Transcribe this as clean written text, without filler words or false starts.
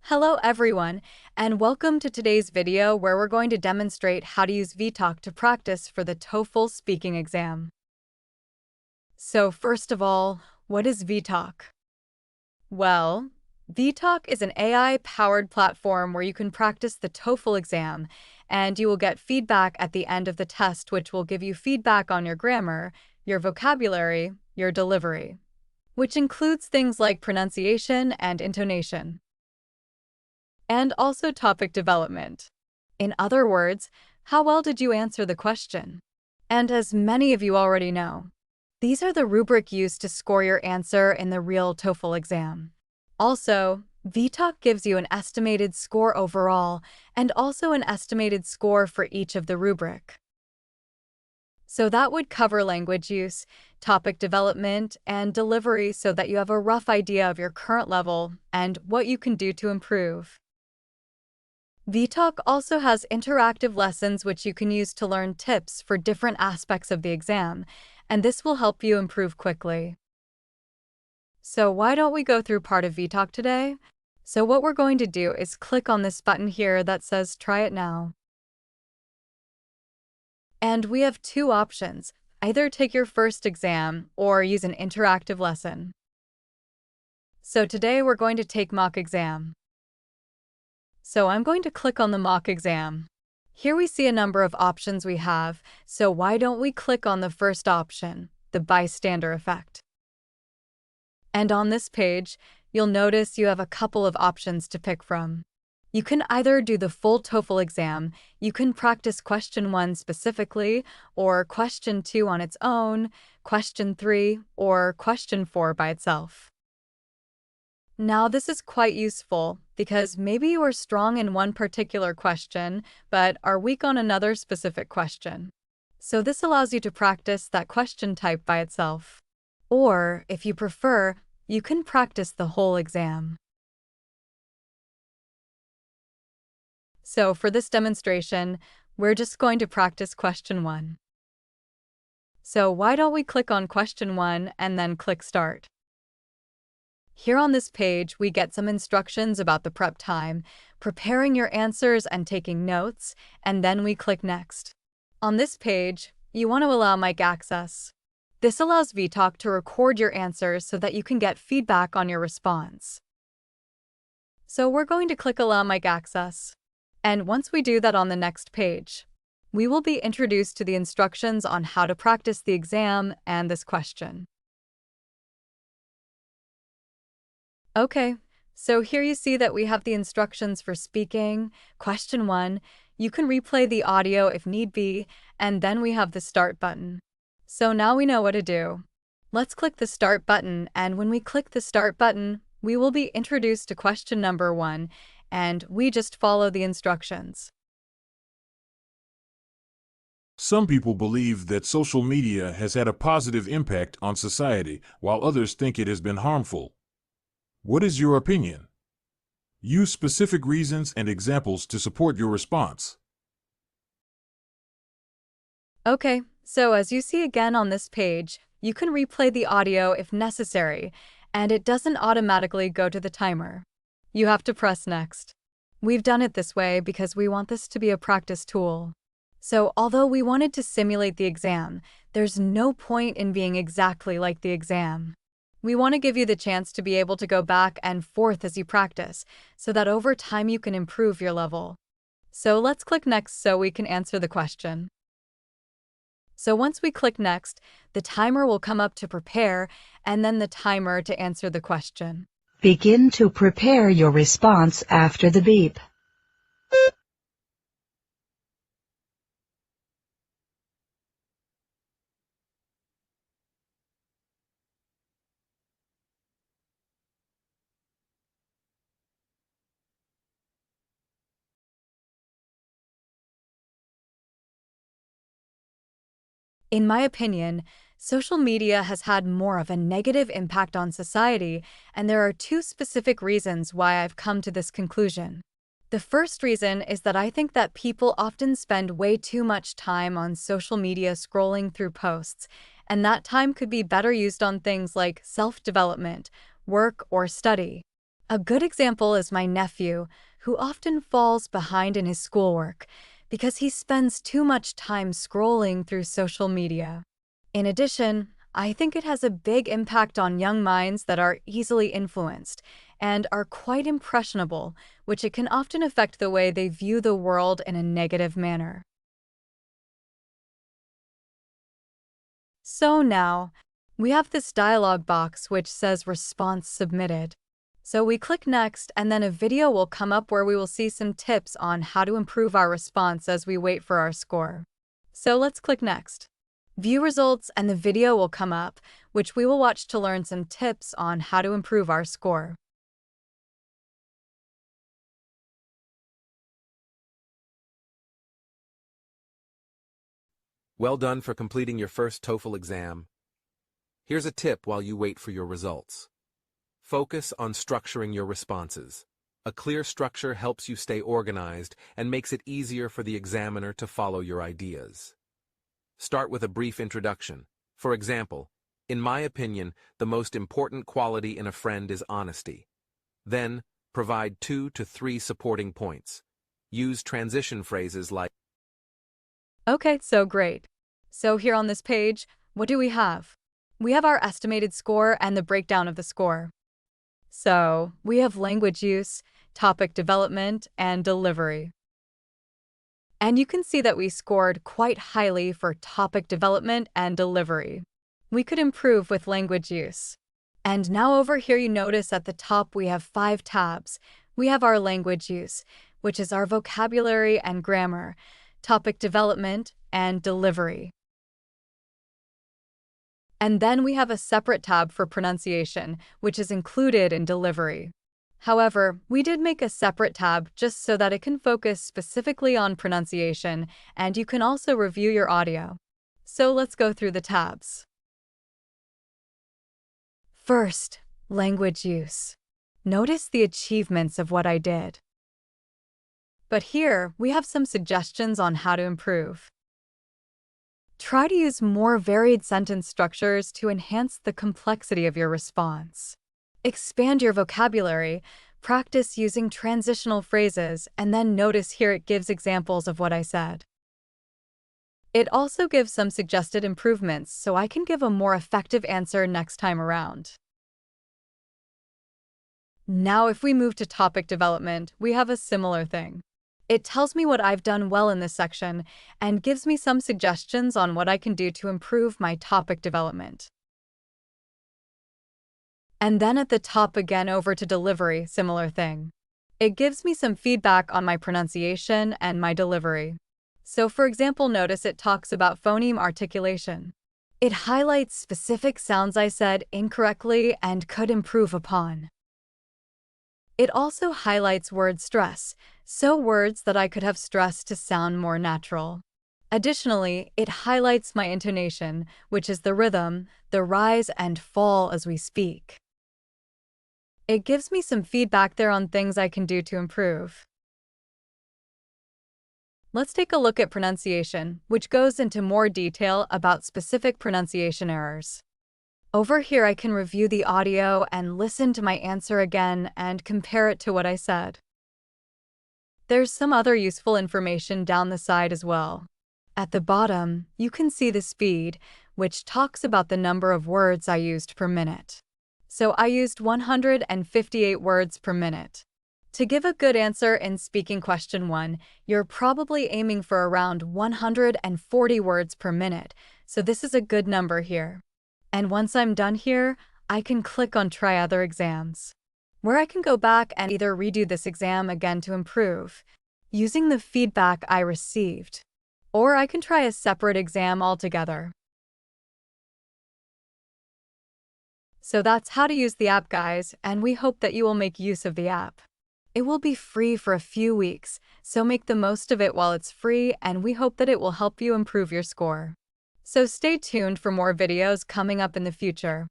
Hello everyone, and welcome to today's video where we're going to demonstrate how to use Vtalk to practice for the TOEFL speaking exam. So first of all, what is Vtalk? Well, Vtalk is an AI-powered platform where you can practice the TOEFL exam, and you will get feedback at the end of the test which will give you feedback on your grammar, your vocabulary, your delivery, which includes things like pronunciation and intonation, and also topic development. In other words, how well did you answer the question? And as many of you already know, these are the rubric used to score your answer in the real TOEFL exam. Also, Vtalk gives you an estimated score overall and also an estimated score for each of the rubric. So that would cover language use, topic development, and delivery so that you have a rough idea of your current level and what you can do to improve. Vtalk also has interactive lessons which you can use to learn tips for different aspects of the exam, and this will help you improve quickly. So why don't we go through part of Vtalk today? So what we're going to do is click on this button here that says Try It Now. And we have two options, either take your first exam or use an interactive lesson. So today we're going to take mock exam. So I'm going to click on the mock exam. Here we see a number of options we have, so why don't we click on the first option, the bystander effect. And on this page, you'll notice you have a couple of options to pick from. You can either do the full TOEFL exam, you can practice question 1 specifically, or question 2 on its own, question 3, or question 4 by itself. Now, this is quite useful because maybe you are strong in one particular question, but are weak on another specific question. So this allows you to practice that question type by itself. Or, if you prefer, you can practice the whole exam. So for this demonstration, we're just going to practice question 1. So why don't we click on question 1 and then click Start. Here on this page, we get some instructions about the prep time, preparing your answers and taking notes, and then we click Next. On this page, you want to allow mic access. This allows Vtalk to record your answers so that you can get feedback on your response. So we're going to click Allow mic access. And once we do that on the next page, we will be introduced to the instructions on how to practice the exam and this question. Okay, so here you see that we have the instructions for speaking, question 1, you can replay the audio if need be, and then we have the Start button. So now we know what to do. Let's click the Start button, and when we click the Start button, we will be introduced to question number 1, and we just follow the instructions. Some people believe that social media has had a positive impact on society, while others think it has been harmful. What is your opinion? Use specific reasons and examples to support your response. Okay, so as you see again on this page, you can replay the audio if necessary, and it doesn't automatically go to the timer. You have to press Next. We've done it this way because we want this to be a practice tool. So although we wanted to simulate the exam, there's no point in being exactly like the exam. We want to give you the chance to be able to go back and forth as you practice, so that over time you can improve your level. So let's click Next so we can answer the question. So once we click Next, the timer will come up to prepare, and then the timer to answer the question. Begin to prepare your response after the beep. In my opinion, social media has had more of a negative impact on society, and there are two specific reasons why I've come to this conclusion. The first reason is that I think that people often spend way too much time on social media scrolling through posts, and that time could be better used on things like self-development, work, or study. A good example is my nephew, who often falls behind in his schoolwork because he spends too much time scrolling through social media. In addition, I think it has a big impact on young minds that are easily influenced and are quite impressionable, which it can often affect the way they view the world in a negative manner. So now, we have this dialog box which says Response Submitted. So we click Next, and then a video will come up where we will see some tips on how to improve our response as we wait for our score. So let's click Next. View results, and the video will come up, which we will watch to learn some tips on how to improve our score. Well done for completing your first TOEFL exam. Here's a tip while you wait for your results. Focus on structuring your responses. A clear structure helps you stay organized and makes it easier for the examiner to follow your ideas. Start with a brief introduction. For example, in my opinion, the most important quality in a friend is honesty. Then, provide 2 to 3 supporting points. Use transition phrases like, Okay, so great. So here on this page, what do we have? We have our estimated score and the breakdown of the score. So we have language use, topic development, and delivery. And you can see that we scored quite highly for topic development and delivery. We could improve with language use. And now over here you notice at the top we have 5 tabs. We have our language use, which is our vocabulary and grammar, topic development, and delivery. And then we have a separate tab for pronunciation, which is included in delivery. However, we did make a separate tab just so that it can focus specifically on pronunciation, and you can also review your audio. So let's go through the tabs. First, language use. Notice the achievements of what I did. But here, we have some suggestions on how to improve. Try to use more varied sentence structures to enhance the complexity of your response. Expand your vocabulary, practice using transitional phrases, and then notice here it gives examples of what I said. It also gives some suggested improvements so I can give a more effective answer next time around. Now if we move to topic development, we have a similar thing. It tells me what I've done well in this section and gives me some suggestions on what I can do to improve my topic development. And then at the top again over to delivery, similar thing. It gives me some feedback on my pronunciation and my delivery. So for example, notice it talks about phoneme articulation. It highlights specific sounds I said incorrectly and could improve upon. It also highlights word stress, so words that I could have stressed to sound more natural. Additionally, it highlights my intonation, which is the rhythm, the rise and fall as we speak. It gives me some feedback there on things I can do to improve. Let's take a look at pronunciation, which goes into more detail about specific pronunciation errors. Over here, I can review the audio and listen to my answer again and compare it to what I said. There's some other useful information down the side as well. At the bottom, you can see the speed, which talks about the number of words I used per minute. So I used 158 words per minute. To give a good answer in speaking question 1, you're probably aiming for around 140 words per minute, so this is a good number here. And once I'm done here, I can click on Try Other Exams, where I can go back and either redo this exam again to improve, using the feedback I received, or I can try a separate exam altogether. So that's how to use the app, guys, and we hope that you will make use of the app. It will be free for a few weeks, so make the most of it while it's free, and we hope that it will help you improve your score. So stay tuned for more videos coming up in the future.